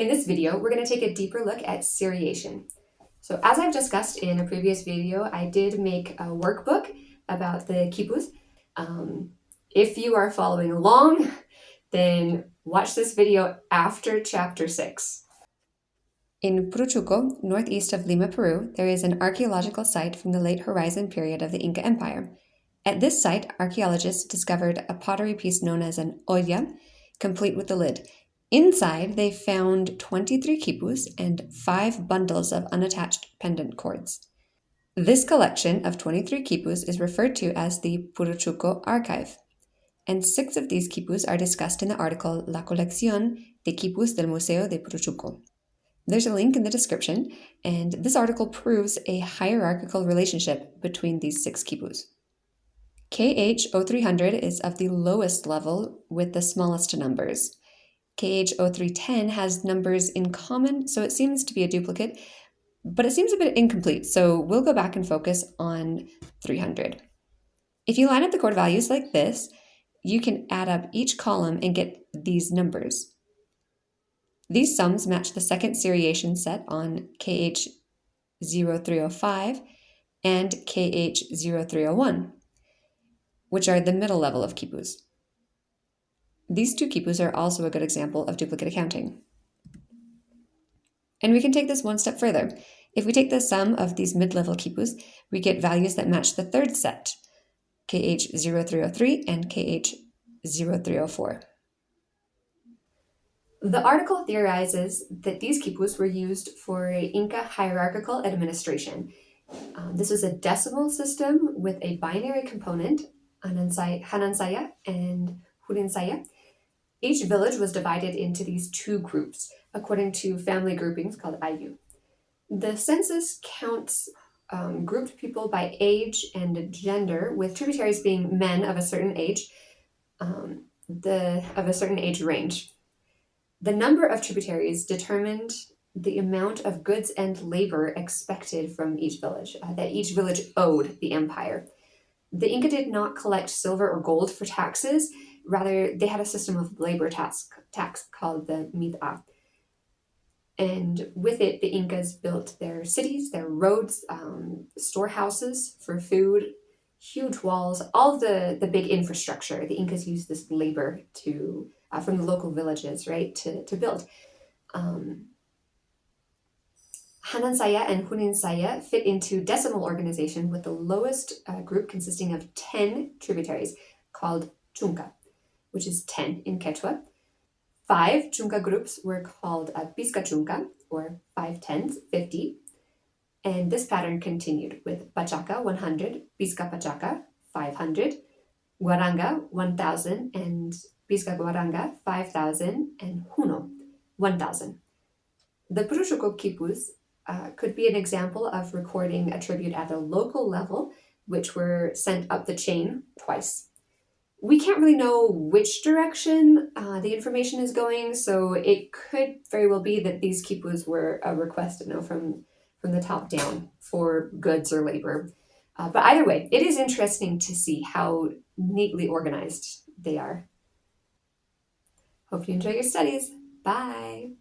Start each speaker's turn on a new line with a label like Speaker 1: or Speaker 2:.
Speaker 1: In this video, we're going to take a deeper look at seriation. So as I've discussed in a previous video, I did make a workbook about the Khipus. If you are following along, then watch this video after chapter 6. In Puruchuco, northeast of Lima, Peru, there is an archaeological site from the late Horizon period of the Inca Empire. At this site, archaeologists discovered a pottery piece known as an olla, complete with the lid. Inside, they found 23 quipus and 5 bundles of unattached pendant cords. This collection of 23 quipus is referred to as the Puruchuco archive, and 6 of these quipus are discussed in the article La colección de quipus del Museo de Puruchuco. There's a link in the description, and this article proves a hierarchical relationship between these 6 quipus. KH0300 is of the lowest level with the smallest numbers. KH0310 has numbers in common, so it seems to be a duplicate, but it seems a bit incomplete, so we'll go back and focus on 300. If you line up the chord values like this, you can add up each column and get these numbers. These sums match the second seriation set on KH0305 and KH0301, which are the middle level of quipus. These 2 quipus are also a good example of duplicate accounting. And we can take this one step further. If we take the sum of these mid-level quipus, we get values that match the third set, KH0303 and KH0304. The article theorizes that these quipus were used for Inca hierarchical administration. This was a decimal system with a binary component, Hanansaya and Hurinsaya. Each village was divided into these 2 groups, according to family groupings called Ayu. The census counts grouped people by age and gender, with tributaries being men of a certain age, range. The number of tributaries determined the amount of goods and labor expected from each village, that each village owed the empire. The Inca did not collect silver or gold for taxes. Rather, they had a system of labor tax called the mit'a. And with it, the Incas built their cities, their roads, storehouses for food, huge walls, all the big infrastructure. The Incas used this labor to from the local villages, right, to build. Hanansaya and Hurinsaya fit into decimal organization with the lowest group consisting of 10 tributaries called chunca, which is 10 in Quechua. 5 chunca groups were called Pisca chunca, or 5 tens, 50. And this pattern continued with Pachaca, 100, Pisca Pachaca, 500, Guaranga, 1,000, and Pisca Guaranga, 5,000, and Juno, 1,000. The Puruchuco quipus could be an example of recording a tribute at a local level, which were sent up the chain twice. We can't really know which direction the information is going, so it could very well be that these quipus were a request from the top down for goods or labor. But either way, it is interesting to see how neatly organized they are. Hope you enjoy your studies. Bye!